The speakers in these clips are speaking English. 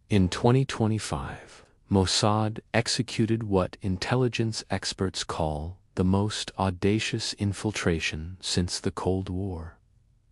In 2025, Mossad executed what intelligence experts call the most audacious infiltration since the Cold War.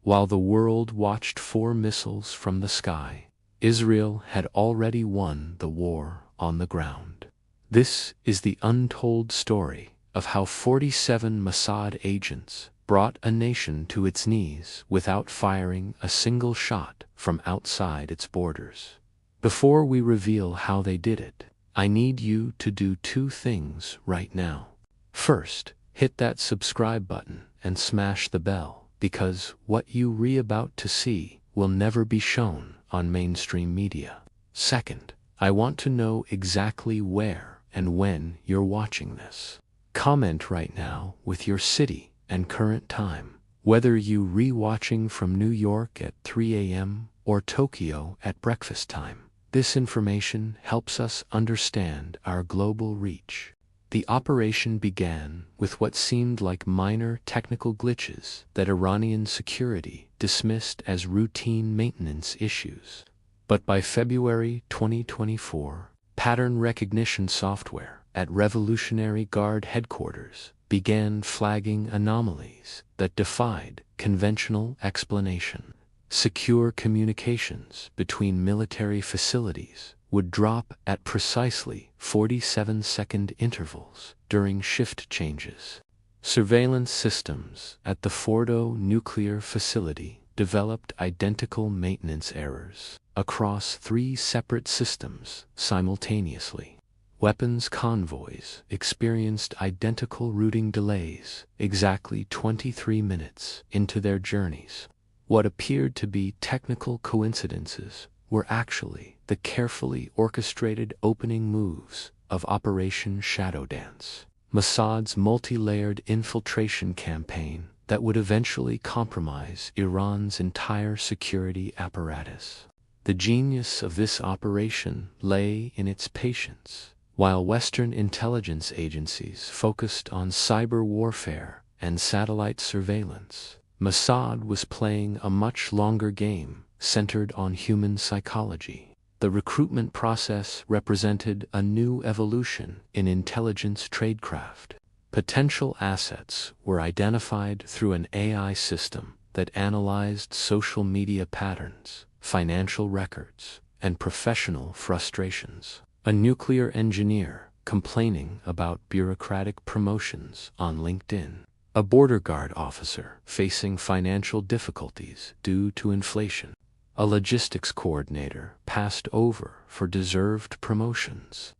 While the world watched 4 missiles from the sky, Israel had already won the war on the ground. This is the untold story of how 47 Mossad agents brought a nation to its knees without firing a single shot from outside its borders. Before we reveal how they did it, I need you to do 2 things right now. First, hit that subscribe button and smash the bell, because what you're about to see will never be shown on mainstream media. Second, I want to know exactly where and when you're watching this. Comment right now with your city and current time, whether you re-watching from New York at 3 a.m. or Tokyo at breakfast time. This information helps us understand our global reach. The operation began with what seemed like minor technical glitches that Iranian security dismissed as routine maintenance issues. But by February 2024, pattern recognition software at Revolutionary Guard headquarters began flagging anomalies that defied conventional explanation. Secure communications between military facilities would drop at precisely 47-second intervals during shift changes. Surveillance systems at the Fordo nuclear facility developed identical maintenance errors across 3 separate systems simultaneously. Weapons convoys experienced identical routing delays exactly 23 minutes into their journeys. What appeared to be technical coincidences were actually the carefully orchestrated opening moves of Operation Shadow Dance, Mossad's multi-layered infiltration campaign that would eventually compromise Iran's entire security apparatus. The genius of this operation lay in its patience. While Western intelligence agencies focused on cyber warfare and satellite surveillance, Mossad was playing a much longer game centered on human psychology. The recruitment process represented a new evolution in intelligence tradecraft. Potential assets were identified through an AI system that analyzed social media patterns, financial records, and professional frustrations. A nuclear engineer complaining about bureaucratic promotions on LinkedIn. A border guard officer facing financial difficulties due to inflation. A logistics coordinator passed over for deserved promotions.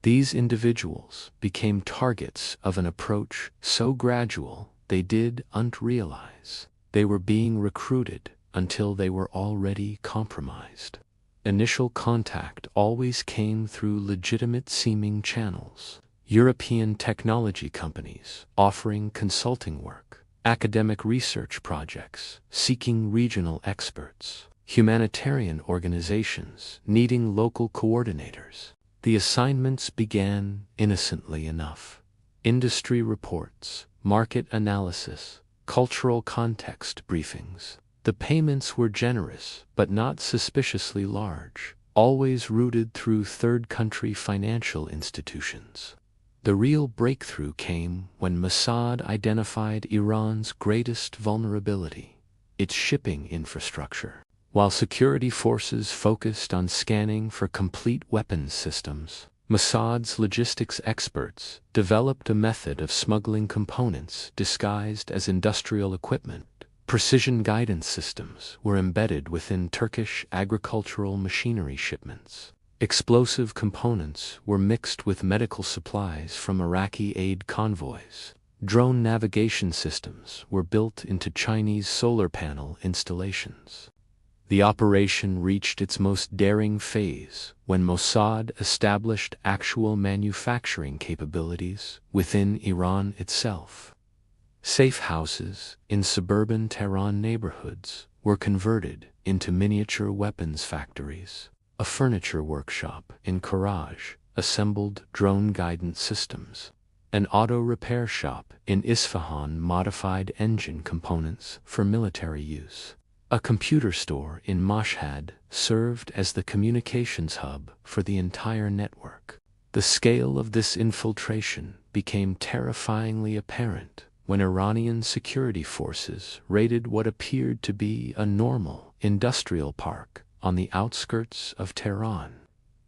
These individuals became targets of an approach so gradual they didn't realize they were being recruited until they were already compromised. Initial contact always came through legitimate-seeming channels. European technology companies offering consulting work, academic research projects seeking regional experts, humanitarian organizations needing local coordinators. The assignments began innocently enough. Industry reports, market analysis, cultural context briefings. The payments were generous, but not suspiciously large, always routed through third-country financial institutions. The real breakthrough came when Mossad identified Iran's greatest vulnerability, its shipping infrastructure. While security forces focused on scanning for complete weapons systems, Mossad's logistics experts developed a method of smuggling components disguised as industrial equipment. Precision guidance systems were embedded within Turkish agricultural machinery shipments. Explosive components were mixed with medical supplies from Iraqi aid convoys. Drone navigation systems were built into Chinese solar panel installations. The operation reached its most daring phase when Mossad established actual manufacturing capabilities within Iran itself. Safe houses in suburban Tehran neighborhoods were converted into miniature weapons factories. A furniture workshop in Karaj assembled drone guidance systems. An auto repair shop in Isfahan modified engine components for military use. A computer store in Mossad served as the communications hub for the entire network. The scale of this infiltration became terrifyingly apparent when Iranian security forces raided what appeared to be a normal industrial park on the outskirts of Tehran.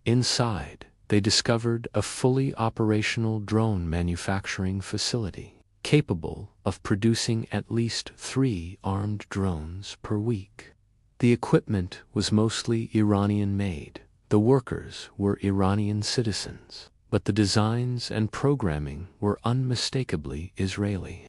Inside, they discovered a fully operational drone manufacturing facility, capable of producing at least 3 armed drones per week. The equipment was mostly Iranian-made. The workers were Iranian citizens, but the designs and programming were unmistakably Israeli.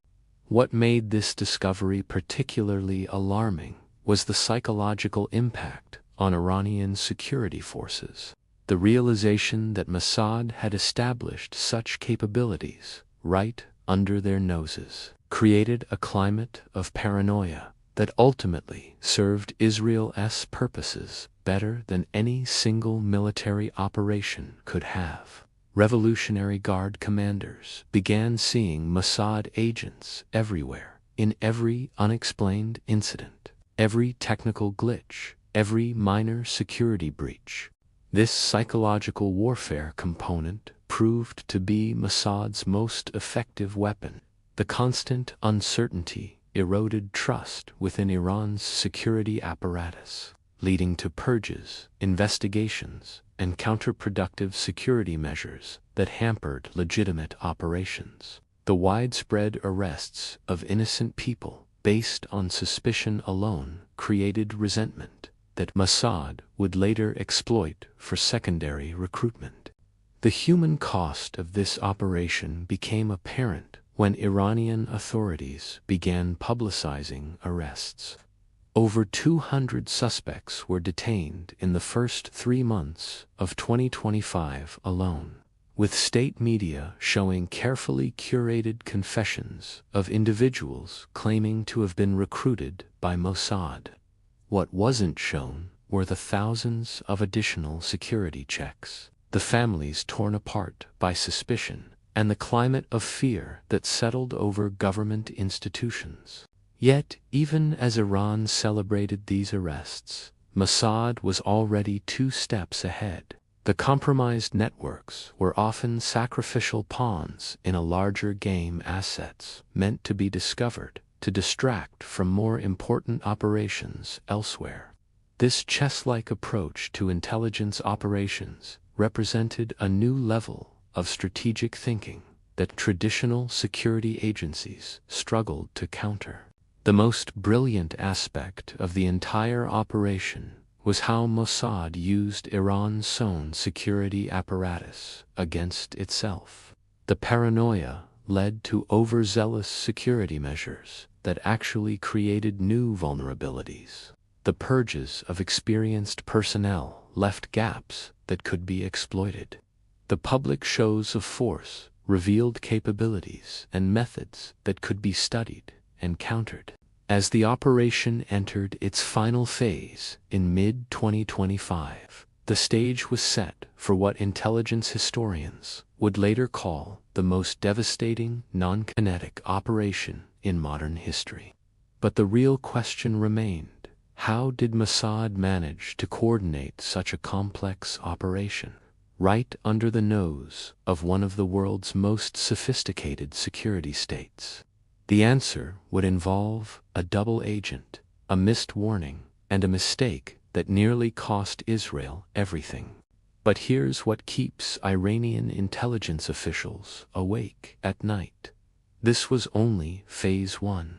What made this discovery particularly alarming was the psychological impact on Iranian security forces. The realization that Mossad had established such capabilities right under their noses created a climate of paranoia that ultimately served Israel's purposes better than any single military operation could have. Revolutionary Guard commanders began seeing Mossad agents everywhere, in every unexplained incident, every technical glitch, every minor security breach. This psychological warfare component proved to be Mossad's most effective weapon. The constant uncertainty eroded trust within Iran's security apparatus, leading to purges, investigations, and counterproductive security measures that hampered legitimate operations. The widespread arrests of innocent people based on suspicion alone created resentment that Mossad would later exploit for secondary recruitment. The human cost of this operation became apparent when Iranian authorities began publicizing arrests. Over 200 suspects were detained in the first 3 months of 2025 alone, with state media showing carefully curated confessions of individuals claiming to have been recruited by Mossad. What wasn't shown were the thousands of additional security checks, the families torn apart by suspicion, and the climate of fear that settled over government institutions. Yet, even as Iran celebrated these arrests, Mossad was already 2 steps ahead. The compromised networks were often sacrificial pawns in a larger game, assets meant to be discovered to distract from more important operations elsewhere. This chess-like approach to intelligence operations represented a new level of strategic thinking that traditional security agencies struggled to counter. The most brilliant aspect of the entire operation was how Mossad used Iran's own security apparatus against itself. The paranoia led to overzealous security measures that actually created new vulnerabilities. The purges of experienced personnel left gaps that could be exploited. The public shows of force revealed capabilities and methods that could be studied and countered. As the operation entered its final phase in mid-2025, the stage was set for what intelligence historians would later call the most devastating non-kinetic operation in modern history. But the real question remained: how did Mossad manage to coordinate such a complex operation right under the nose of one of the world's most sophisticated security states? The answer would involve a double agent, a missed warning, and a mistake that nearly cost Israel everything. But here's what keeps Iranian intelligence officials awake at night. This was only phase 1.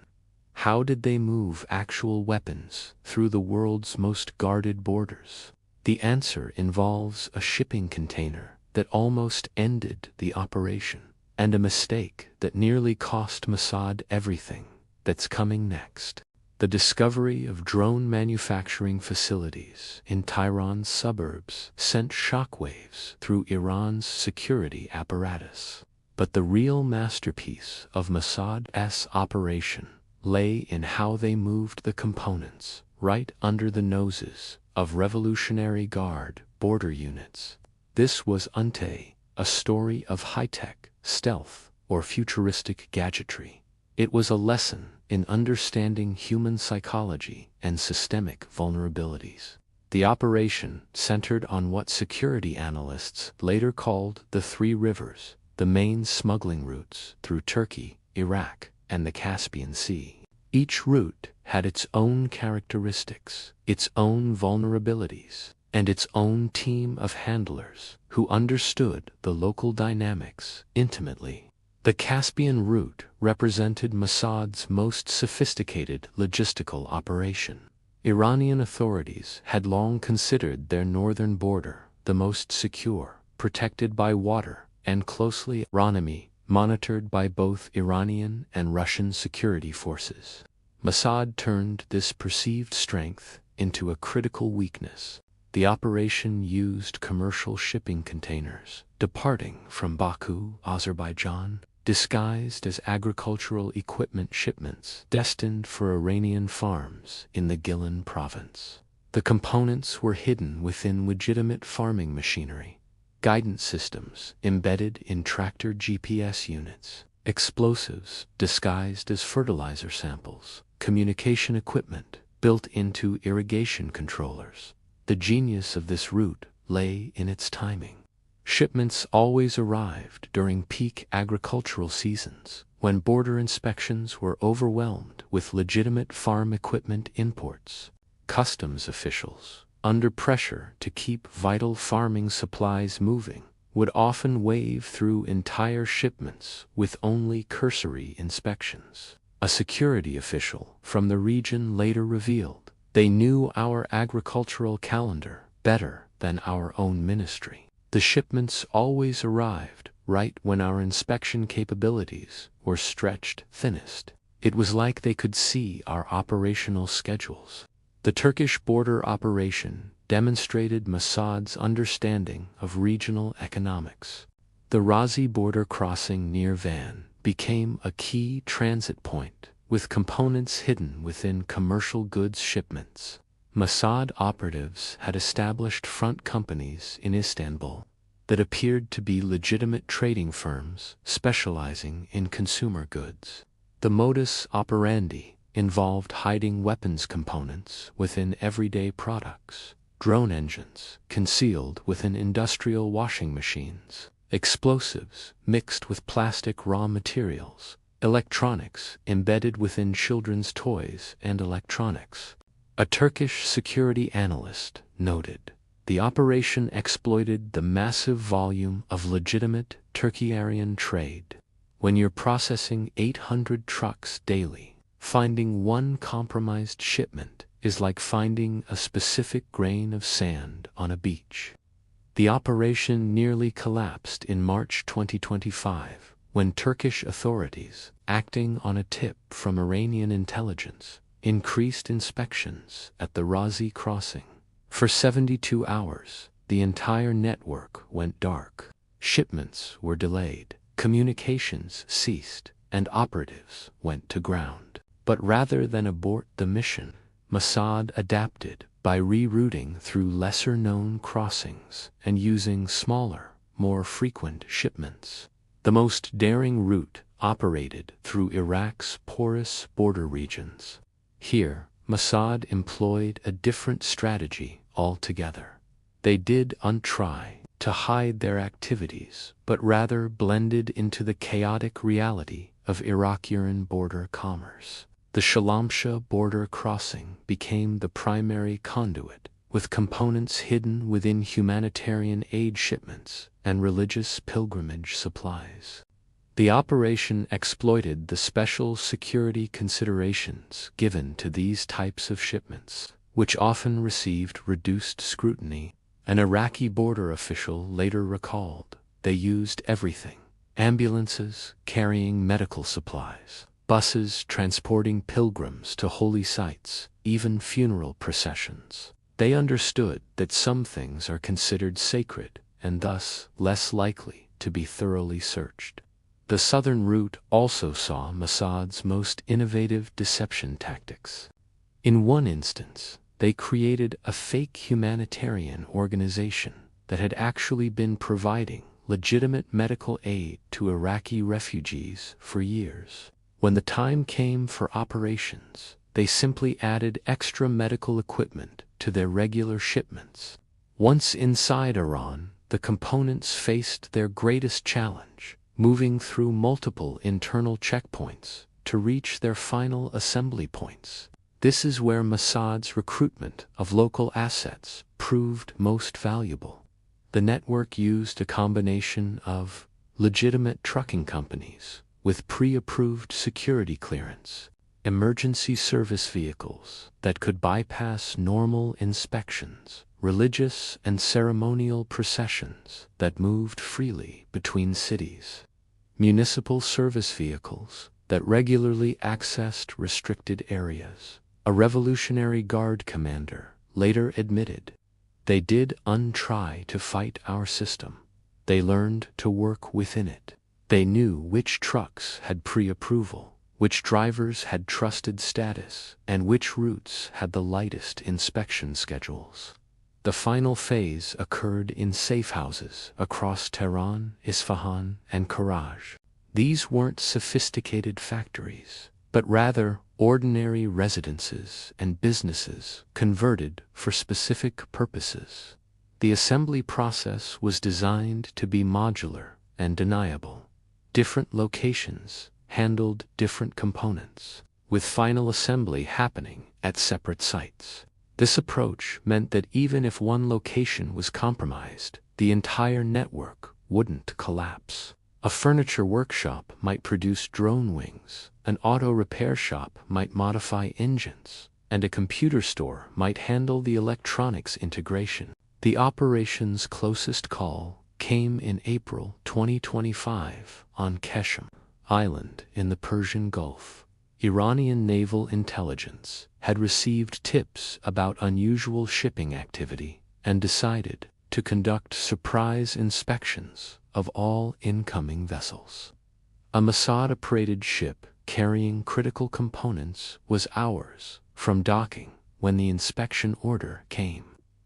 How did they move actual weapons through the world's most guarded borders? The answer involves a shipping container that almost ended the operation, and a mistake that nearly cost Mossad everything. That's coming next. The discovery of drone manufacturing facilities in Tehran's suburbs sent shockwaves through Iran's security apparatus. But the real masterpiece of Mossad's operation lay in how they moved the components right under the noses of Revolutionary Guard border units. This was a story of high-tech, stealth, or futuristic gadgetry. It was a lesson in understanding human psychology and systemic vulnerabilities. The operation centered on what security analysts later called the Three Rivers, the main smuggling routes through Turkey, Iraq, and the Caspian Sea. Each route had its own characteristics, its own vulnerabilities, and its own team of handlers who understood the local dynamics intimately. The Caspian route represented Mossad's most sophisticated logistical operation. Iranian authorities had long considered their northern border the most secure, protected by water, and closely monitored by both Iranian and Russian security forces. Mossad turned this perceived strength into a critical weakness. The operation used commercial shipping containers departing from Baku, Azerbaijan, disguised as agricultural equipment shipments destined for Iranian farms in the Gilan province. The components were hidden within legitimate farming machinery, guidance systems embedded in tractor GPS units, explosives disguised as fertilizer samples, communication equipment built into irrigation controllers. The genius of this route lay in its timing. Shipments always arrived during peak agricultural seasons, when border inspections were overwhelmed with legitimate farm equipment imports. Customs officials, under pressure to keep vital farming supplies moving, would often wave through entire shipments with only cursory inspections. A security official from the region later revealed, "They knew our agricultural calendar better than our own ministry." The shipments always arrived right when our inspection capabilities were stretched thinnest. It was like they could see our operational schedules. The Turkish border operation demonstrated Mossad's understanding of regional economics. The Razi border crossing near Van became a key transit point, with components hidden within commercial goods shipments. Mossad operatives had established front companies in Istanbul that appeared to be legitimate trading firms specializing in consumer goods. The modus operandi involved hiding weapons components within everyday products, drone engines concealed within industrial washing machines, explosives mixed with plastic raw materials, electronics embedded within children's toys and electronics. A Turkish security analyst noted, "The operation exploited the massive volume of legitimate Turkey-Aryan trade. When you're processing 800 trucks daily, finding one compromised shipment is like finding a specific grain of sand on a beach." The operation nearly collapsed in March 2025, when Turkish authorities, acting on a tip from Iranian intelligence, increased inspections at the Razi crossing. For 72 hours, the entire network went dark. Shipments were delayed, communications ceased, and operatives went to ground. But rather than abort the mission, Mossad adapted by rerouting through lesser-known crossings and using smaller, more frequent shipments. The most daring route operated through Iraq's porous border regions. Here, Mossad employed a different strategy altogether. They didn't try to hide their activities, but rather blended into the chaotic reality of Iraq-Iran border commerce. The Shalamsha border crossing became the primary conduit, with components hidden within humanitarian aid shipments and religious pilgrimage supplies. The operation exploited the special security considerations given to these types of shipments, which often received reduced scrutiny. An Iraqi border official later recalled, "They used everything: ambulances carrying medical supplies, buses transporting pilgrims to holy sites, even funeral processions." They understood that some things are considered sacred and thus less likely to be thoroughly searched. The southern route also saw Mossad's most innovative deception tactics. In one instance, they created a fake humanitarian organization that had actually been providing legitimate medical aid to Iraqi refugees for years. When the time came for operations, they simply added extra medical equipment to their regular shipments. Once inside Iran, the components faced their greatest challenge, moving through multiple internal checkpoints to reach their final assembly points. This is where Mossad's recruitment of local assets proved most valuable. The network used a combination of legitimate trucking companies with pre-approved security clearance, emergency service vehicles that could bypass normal inspections, religious and ceremonial processions that moved freely between cities, municipal service vehicles that regularly accessed restricted areas. A Revolutionary Guard commander later admitted, "They did untry to fight our system. They learned to work within it. They knew which trucks had pre-approval, which drivers had trusted status, and which routes had the lightest inspection schedules." The final phase occurred in safe houses across Tehran, Isfahan, and Karaj. These weren't sophisticated factories, but rather ordinary residences and businesses converted for specific purposes. The assembly process was designed to be modular and deniable. Different locations handled different components, with final assembly happening at separate sites. This approach meant that even if one location was compromised, the entire network wouldn't collapse. A furniture workshop might produce drone wings, an auto repair shop might modify engines, and a computer store might handle the electronics integration. The operation's closest call came in April 2025 on Keshem Island in the Persian Gulf. Iranian naval intelligence had received tips about unusual shipping activity and decided to conduct surprise inspections of all incoming vessels. A Mossad-operated ship carrying critical components was hours from docking when the inspection order came.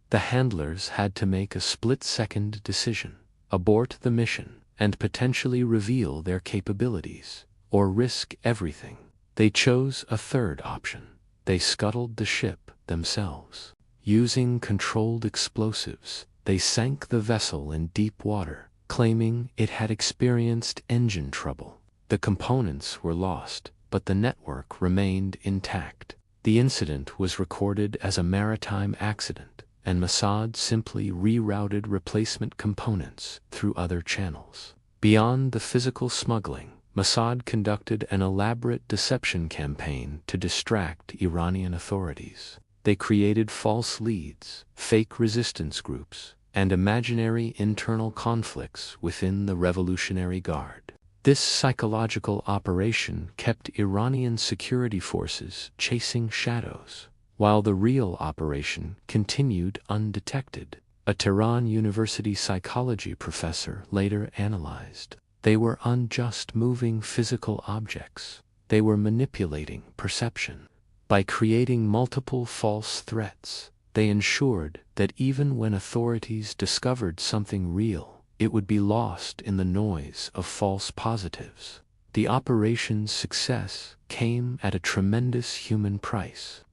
The handlers had to make a split-second decision: abort the mission and potentially reveal their capabilities, or risk everything. They chose a third option. They scuttled the ship themselves. Using controlled explosives, they sank the vessel in deep water, claiming it had experienced engine trouble. The components were lost, but the network remained intact. The incident was recorded as a maritime accident, and Mossad simply rerouted replacement components through other channels. Beyond the physical smuggling, Mossad conducted an elaborate deception campaign to distract Iranian authorities. They created false leads, fake resistance groups, and imaginary internal conflicts within the Revolutionary Guard. This psychological operation kept Iranian security forces chasing shadows, while the real operation continued undetected. A Tehran University psychology professor later analyzed, "They were unjust moving physical objects. They were manipulating perception. By creating multiple false threats, they ensured that even when authorities discovered something real, it would be lost in the noise of false positives." The operation's success came at a tremendous human price.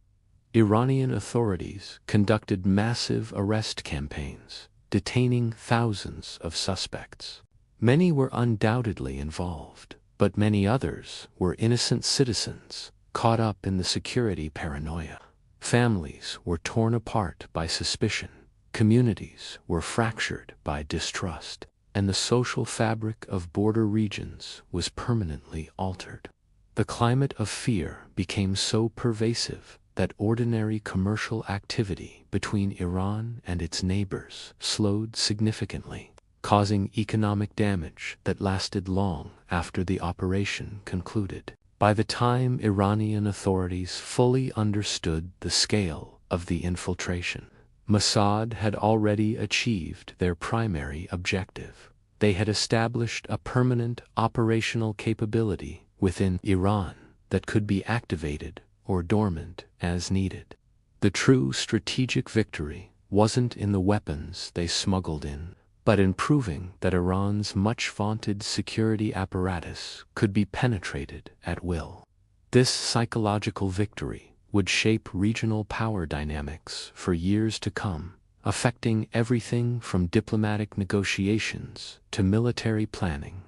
Iranian authorities conducted massive arrest campaigns, detaining thousands of suspects. Many were undoubtedly involved, but many others were innocent citizens caught up in the security paranoia. Families were torn apart by suspicion, communities were fractured by distrust, and the social fabric of border regions was permanently altered. The climate of fear became so pervasive that ordinary commercial activity between Iran and its neighbors slowed significantly, causing economic damage that lasted long after the operation concluded. By the time Iranian authorities fully understood the scale of the infiltration, Mossad had already achieved their primary objective. They had established a permanent operational capability within Iran that could be activated or dormant as needed. The true strategic victory wasn't in the weapons they smuggled in, but in proving that Iran's much-vaunted security apparatus could be penetrated at will. This psychological victory would shape regional power dynamics for years to come, affecting everything from diplomatic negotiations to military planning.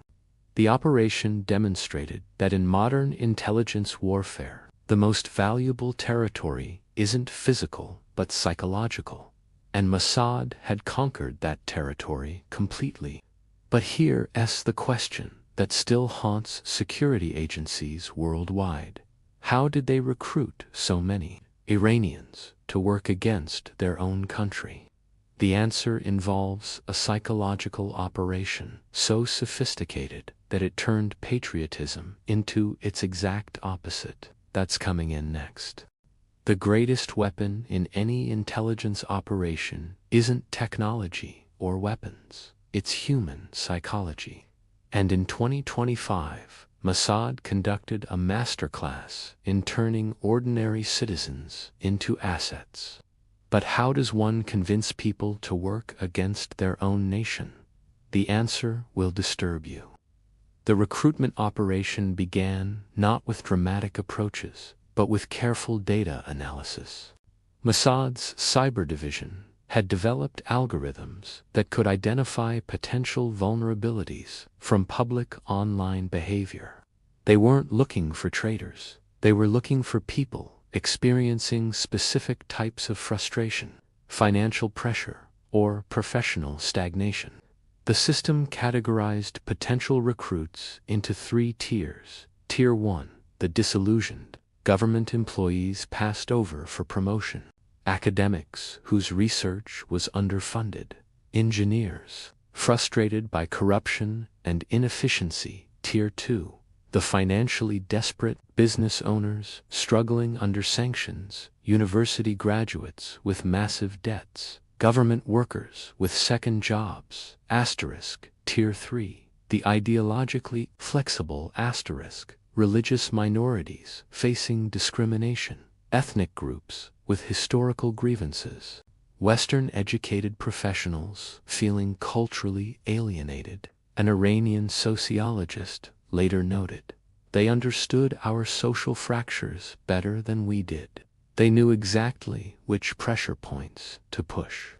The operation demonstrated that in modern intelligence warfare, the most valuable territory isn't physical but psychological, and Mossad had conquered that territory completely. But here's the question that still haunts security agencies worldwide. How did they recruit so many Iranians to work against their own country? The answer involves a psychological operation so sophisticated that it turned patriotism into its exact opposite. That's coming in next. The greatest weapon in any intelligence operation isn't technology or weapons, it's human psychology. And in 2025, Mossad conducted a masterclass in turning ordinary citizens into assets. But how does one convince people to work against their own nation? The answer will disturb you. The recruitment operation began not with dramatic approaches, but with careful data analysis. Mossad's cyber division had developed algorithms that could identify potential vulnerabilities from public online behavior. They weren't looking for traitors. They were looking for people experiencing specific types of frustration, financial pressure, or professional stagnation. The system categorized potential recruits into 3 tiers. Tier 1, the disillusioned, government employees passed over for promotion, academics whose research was underfunded, engineers frustrated by corruption and inefficiency. Tier 2, the financially desperate, business owners struggling under sanctions, university graduates with massive debts, government workers with second jobs. Tier 3, the ideologically flexible. Religious minorities facing discrimination, ethnic groups with historical grievances, Western-educated professionals feeling culturally alienated. An Iranian sociologist later noted, "They understood our social fractures better than we did. They knew exactly which pressure points to push."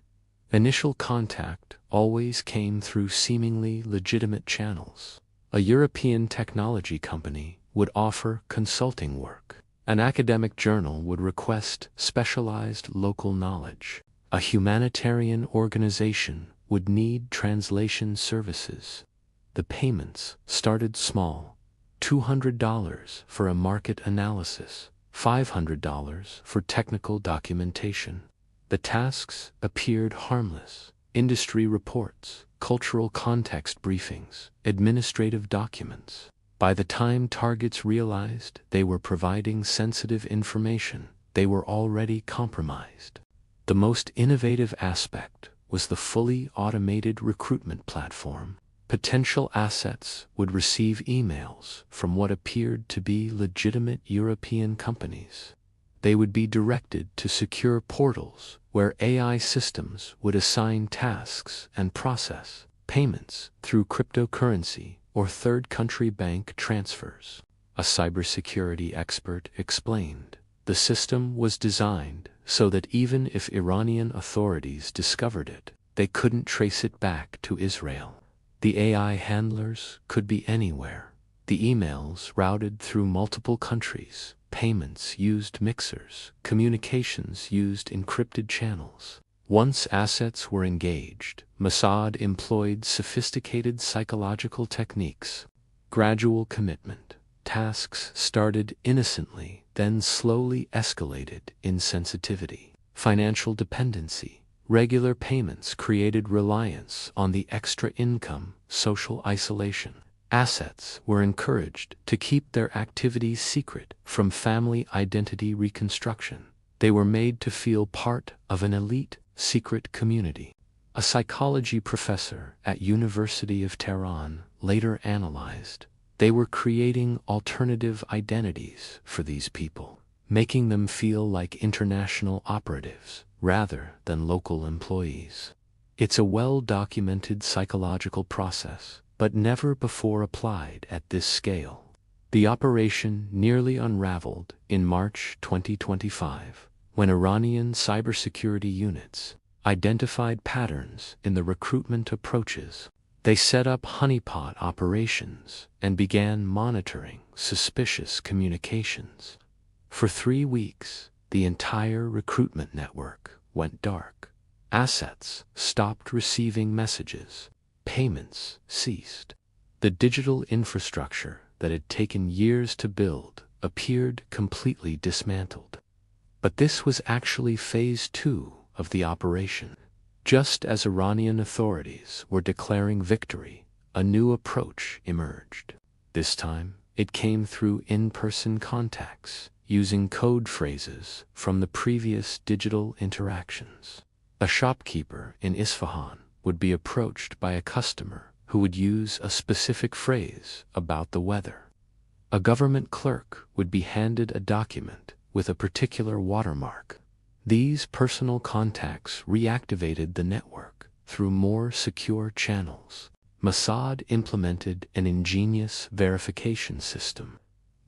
Initial contact always came through seemingly legitimate channels. A European technology company would offer consulting work. An academic journal would request specialized local knowledge. A humanitarian organization would need translation services. The payments started small: $200 for a market analysis, $500 for technical documentation. The tasks appeared harmless: industry reports, cultural context briefings, administrative documents. By the time targets realized they were providing sensitive information, they were already compromised. The most innovative aspect was the fully automated recruitment platform. Potential assets would receive emails from what appeared to be legitimate European companies. They would be directed to secure portals where AI systems would assign tasks and process payments through cryptocurrency or third-country bank transfers. A cybersecurity expert explained, "The system was designed so that even if Iranian authorities discovered it, they couldn't trace it back to Israel. The AI handlers could be anywhere. The emails routed through multiple countries, payments used mixers, communications used encrypted channels." Once assets were engaged, Mossad employed sophisticated psychological techniques. Gradual commitment. Tasks started innocently, then slowly escalated in sensitivity. Financial dependency. Regular payments created reliance on the extra income. Social isolation. Assets were encouraged to keep their activities secret from family identity reconstruction. They were made to feel part of an elite, secret community. A psychology professor at University of Tehran later analyzed, they were creating alternative identities for these people, making them feel like international operatives rather than local employees. It's a well-documented psychological process, but never before applied at this scale. The operation nearly unraveled in March 2025, when Iranian cybersecurity units identified patterns in the recruitment approaches. They set up honeypot operations and began monitoring suspicious communications. For 3 weeks, the entire recruitment network went dark. Assets stopped receiving messages. Payments ceased. The digital infrastructure that had taken years to build appeared completely dismantled. But this was actually phase 2 of the operation. Just as Iranian authorities were declaring victory, a new approach emerged. This time, it came through in-person contacts, using code phrases from the previous digital interactions. A shopkeeper in Isfahan would be approached by a customer who would use a specific phrase about the weather. A government clerk would be handed a document with a particular watermark. These personal contacts reactivated the network through more secure channels. Mossad implemented an ingenious verification system.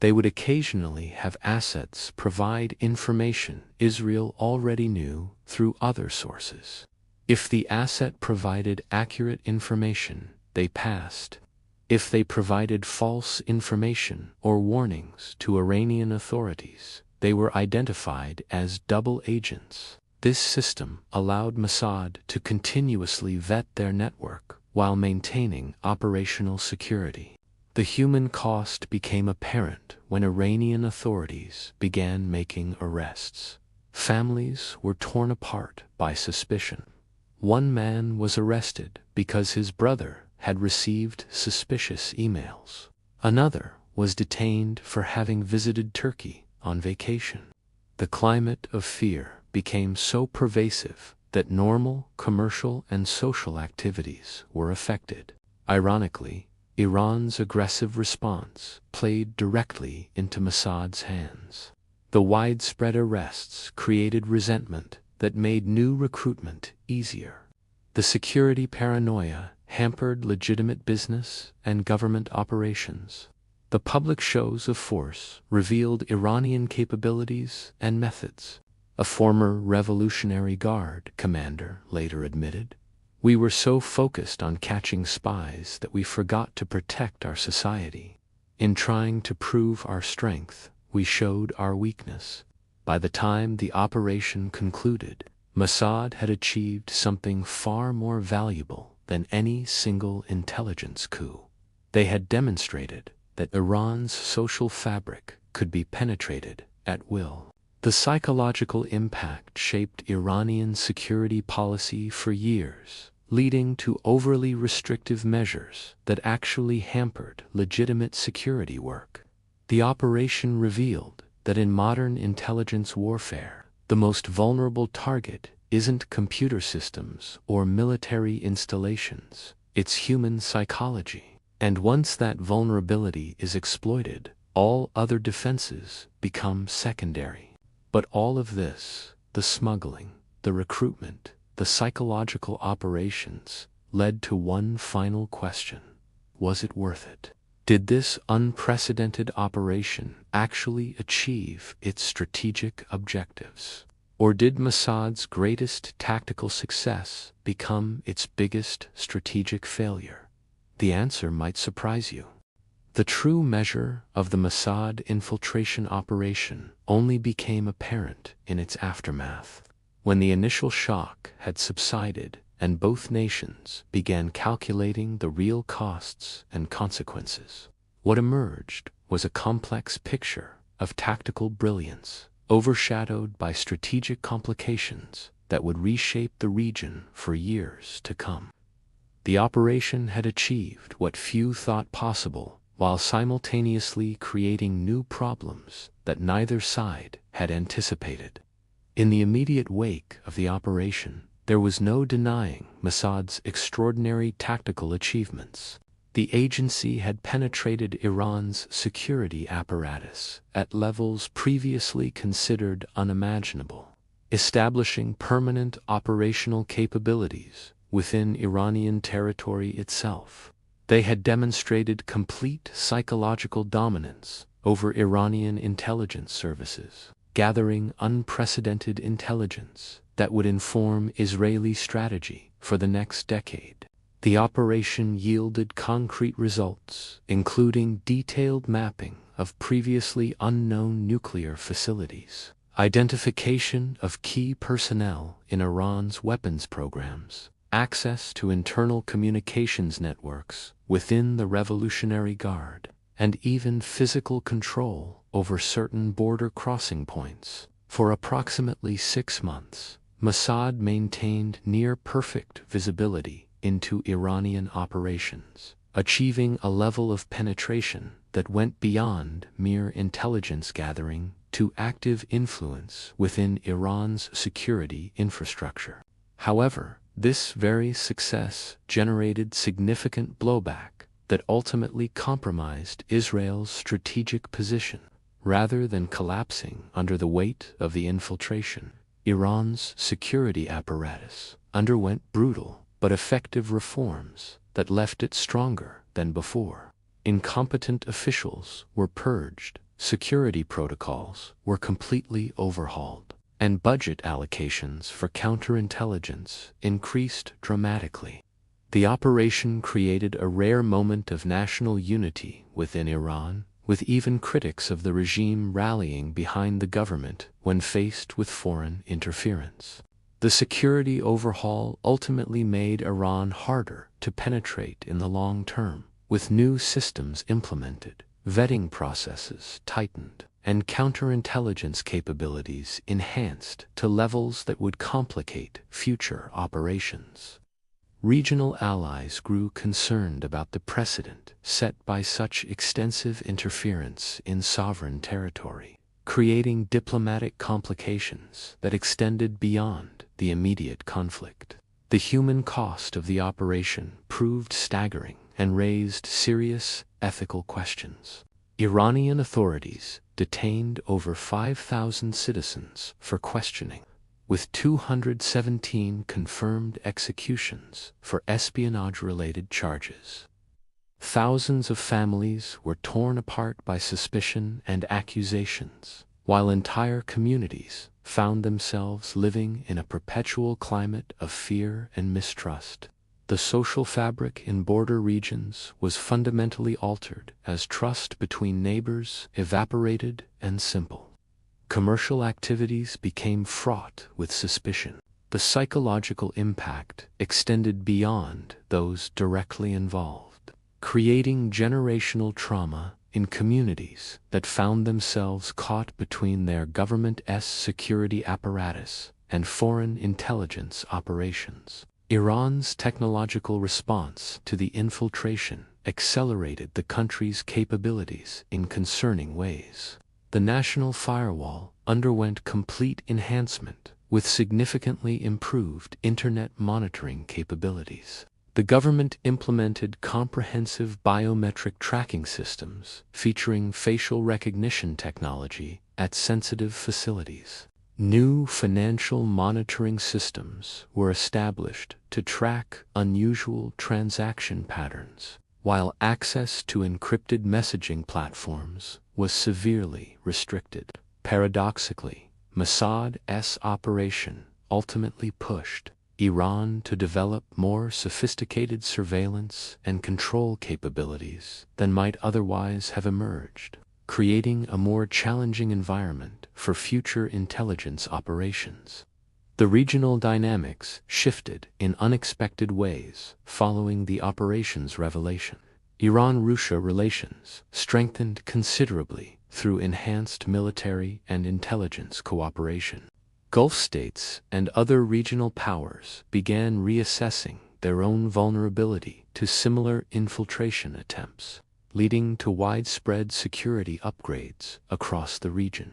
They would occasionally have assets provide information Israel already knew through other sources. If the asset provided accurate information, they passed. If they provided false information or warnings to Iranian authorities, they were identified as double agents. This system allowed Mossad to continuously vet their network while maintaining operational security. The human cost became apparent when Iranian authorities began making arrests. Families were torn apart by suspicion. One man was arrested because his brother had received suspicious emails. Another was detained for having visited Turkey on vacation. The climate of fear became so pervasive that normal commercial and social activities were affected. Ironically, Iran's aggressive response played directly into Mossad's hands. The widespread arrests created resentment that made new recruitment easier. The security paranoia hampered legitimate business and government operations. The public shows of force revealed Iranian capabilities and methods. A former Revolutionary Guard commander later admitted, "We were so focused on catching spies that we forgot to protect our society. In trying to prove our strength, we showed our weakness." By the time the operation concluded, Mossad had achieved something far more valuable than any single intelligence coup. They had demonstrated that Iran's social fabric could be penetrated at will. The psychological impact shaped Iranian security policy for years, leading to overly restrictive measures that actually hampered legitimate security work. The operation revealed that in modern intelligence warfare, the most vulnerable target isn't computer systems or military installations, it's human psychology. And once that vulnerability is exploited, all other defenses become secondary. But all of this, the smuggling, the recruitment, the psychological operations, led to one final question. Was it worth it? Did this unprecedented operation actually achieve its strategic objectives? Or did Mossad's greatest tactical success become its biggest strategic failure? The answer might surprise you. The true measure of the Mossad infiltration operation only became apparent in its aftermath. When the initial shock had subsided and both nations began calculating the real costs and consequences, what emerged was a complex picture of tactical brilliance, overshadowed by strategic complications that would reshape the region for years to come. The operation had achieved what few thought possible, while simultaneously creating new problems that neither side had anticipated. In the immediate wake of the operation, there was no denying Mossad's extraordinary tactical achievements. The agency had penetrated Iran's security apparatus at levels previously considered unimaginable, establishing permanent operational capabilities within Iranian territory itself. They had demonstrated complete psychological dominance over Iranian intelligence services, gathering unprecedented intelligence that would inform Israeli strategy for the next decade. The operation yielded concrete results, including detailed mapping of previously unknown nuclear facilities, identification of key personnel in Iran's weapons programs, access to internal communications networks within the Revolutionary Guard, and even physical control over certain border crossing points. For approximately 6 months, Mossad maintained near-perfect visibility into Iranian operations, achieving a level of penetration that went beyond mere intelligence gathering to active influence within Iran's security infrastructure. However, this very success generated significant blowback that ultimately compromised Israel's strategic position. Rather than collapsing under the weight of the infiltration, Iran's security apparatus underwent brutal but effective reforms that left it stronger than before. Incompetent officials were purged, security protocols were completely overhauled, and budget allocations for counterintelligence increased dramatically. The operation created a rare moment of national unity within Iran, with even critics of the regime rallying behind the government when faced with foreign interference. The security overhaul ultimately made Iran harder to penetrate in the long term, with new systems implemented, vetting processes tightened, and counterintelligence capabilities enhanced to levels that would complicate future operations. Regional allies grew concerned about the precedent set by such extensive interference in sovereign territory, creating diplomatic complications that extended beyond the immediate conflict. The human cost of the operation proved staggering and raised serious ethical questions. Iranian authorities detained over 5,000 citizens for questioning, with 217 confirmed executions for espionage-related charges. Thousands of families were torn apart by suspicion and accusations, while entire communities found themselves living in a perpetual climate of fear and mistrust. The social fabric in border regions was fundamentally altered as trust between neighbors evaporated and simple. Commercial activities became fraught with suspicion. The psychological impact extended beyond those directly involved, creating generational trauma in communities that found themselves caught between their government's security apparatus and foreign intelligence operations. Iran's technological response to the infiltration accelerated the country's capabilities in concerning ways. The national firewall underwent complete enhancement with significantly improved internet monitoring capabilities. The government implemented comprehensive biometric tracking systems featuring facial recognition technology at sensitive facilities. New financial monitoring systems were established to track unusual transaction patterns, while access to encrypted messaging platforms was severely restricted. Paradoxically, Mossad's operation ultimately pushed Iran to develop more sophisticated surveillance and control capabilities than might otherwise have emerged, creating a more challenging environment for future intelligence operations. The regional dynamics shifted in unexpected ways following the operation's revelation. Iran-Russia relations strengthened considerably through enhanced military and intelligence cooperation. Gulf states and other regional powers began reassessing their own vulnerability to similar infiltration attempts, leading to widespread security upgrades across the region.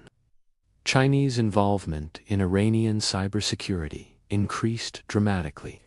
Chinese involvement in Iranian cybersecurity increased dramatically,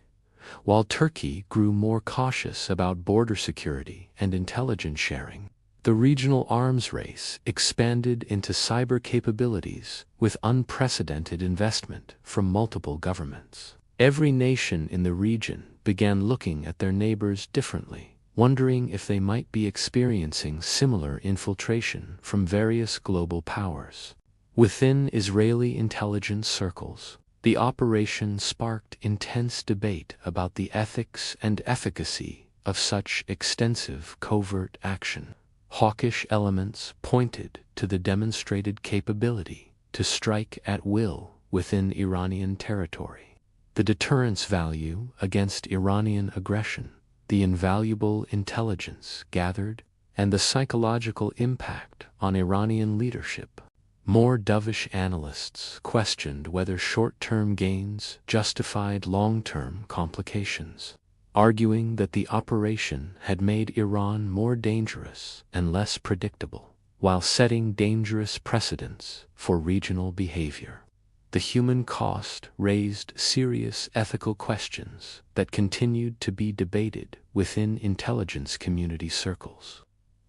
while Turkey grew more cautious about border security and intelligence sharing. The regional arms race expanded into cyber capabilities with unprecedented investment from multiple governments. Every nation in the region began looking at their neighbors differently, wondering if they might be experiencing similar infiltration from various global powers. Within Israeli intelligence circles, the operation sparked intense debate about the ethics and efficacy of such extensive covert action. Hawkish elements pointed to the demonstrated capability to strike at will within Iranian territory, the deterrence value against Iranian aggression, the invaluable intelligence gathered, and the psychological impact on Iranian leadership. More dovish analysts questioned whether short-term gains justified long-term complications, arguing that the operation had made Iran more dangerous and less predictable, while setting dangerous precedents for regional behavior. The human cost raised serious ethical questions that continued to be debated within intelligence community circles.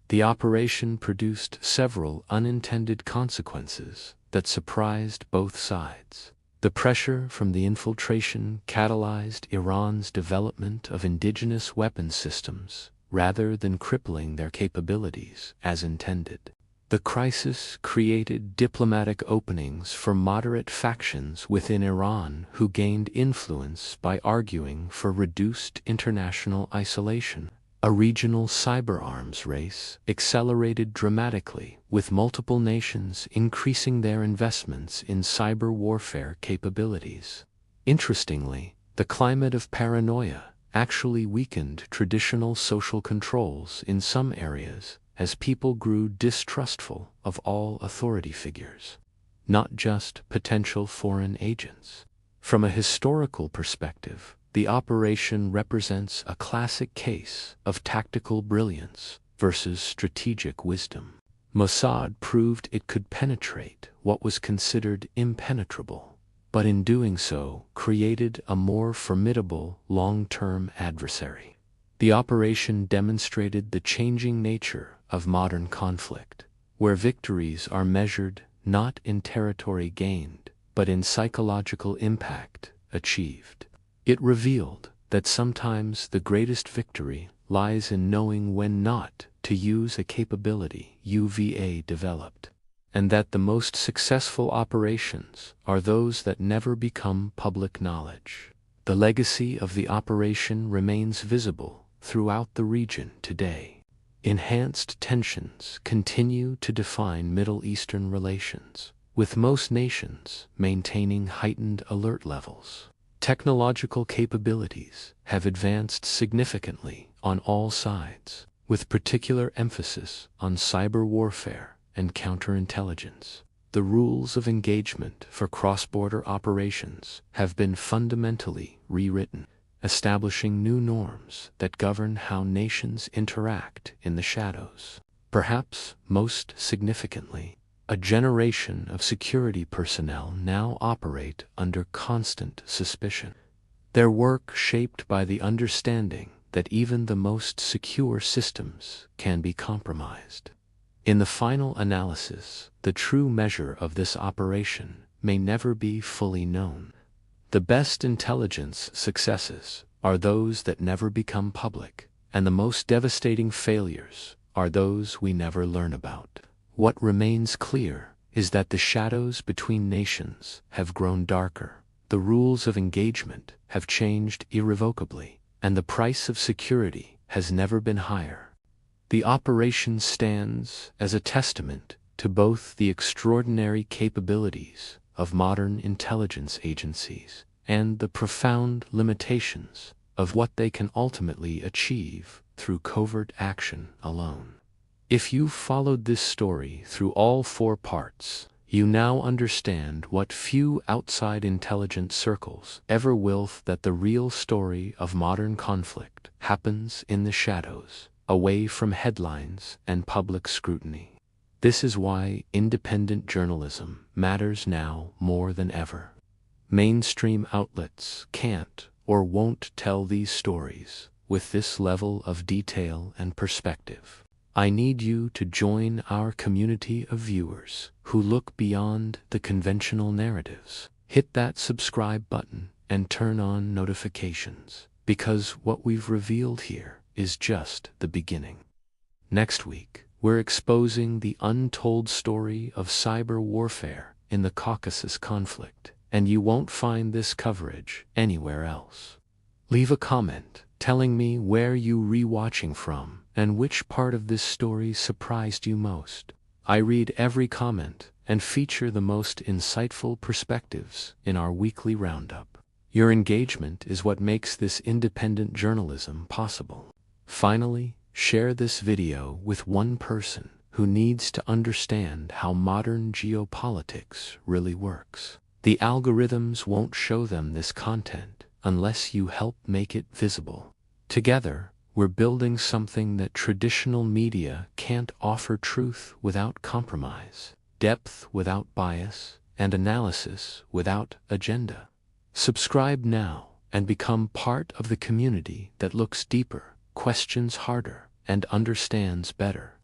The operation produced several unintended consequences that surprised both sides. The pressure from the infiltration catalyzed Iran's development of indigenous weapons systems rather than crippling their capabilities as intended. The crisis created diplomatic openings for moderate factions within Iran who gained influence by arguing for reduced international isolation. A regional cyber arms race accelerated dramatically, with multiple nations increasing their investments in cyber warfare capabilities. Interestingly, the climate of paranoia actually weakened traditional social controls in some areas as people grew distrustful of all authority figures, not just potential foreign agents. From a historical perspective, the operation represents a classic case of tactical brilliance versus strategic wisdom. Mossad proved it could penetrate what was considered impenetrable, but in doing so created a more formidable long-term adversary. The operation demonstrated the changing nature of modern conflict, where victories are measured not in territory gained, but in psychological impact achieved. It revealed that sometimes the greatest victory lies in knowing when not to use a capability UVA developed, and that the most successful operations are those that never become public knowledge. The legacy of the operation remains visible throughout the region today. Enhanced tensions continue to define Middle Eastern relations, with most nations maintaining heightened alert levels. Technological capabilities have advanced significantly on all sides, with particular emphasis on cyber warfare and counterintelligence. The rules of engagement for cross-border operations have been fundamentally rewritten, establishing new norms that govern how nations interact in the shadows. Perhaps most significantly, a generation of security personnel now operate under constant suspicion, their work shaped by the understanding that even the most secure systems can be compromised. In the final analysis, the true measure of this operation may never be fully known. The best intelligence successes are those that never become public, and the most devastating failures are those we never learn about. What remains clear is that the shadows between nations have grown darker, the rules of engagement have changed irrevocably, and the price of security has never been higher. The operation stands as a testament to both the extraordinary capabilities of modern intelligence agencies and the profound limitations of what they can ultimately achieve through covert action alone. If you've followed this story through all 4 parts, you now understand what few outside intelligence circles ever will, that the real story of modern conflict happens in the shadows, away from headlines and public scrutiny. This is why independent journalism matters now more than ever. Mainstream outlets can't or won't tell these stories with this level of detail and perspective. I need you to join our community of viewers who look beyond the conventional narratives. Hit that subscribe button and turn on notifications. because what we've revealed here is just the beginning. Next week, we're exposing the untold story of cyber warfare in the Caucasus conflict, and you won't find this coverage anywhere else. Leave a comment telling me where you rewatching from and which part of this story surprised you most. I read every comment and feature the most insightful perspectives in our weekly roundup. Your engagement is what makes this independent journalism possible. Finally, share this video with one person who needs to understand how modern geopolitics really works. The algorithms won't show them this content unless you help make it visible. Together, we're building something that traditional media can't offer: truth without compromise, depth without bias, and analysis without agenda. Subscribe now and become part of the community that looks deeper, questions harder, and understands better.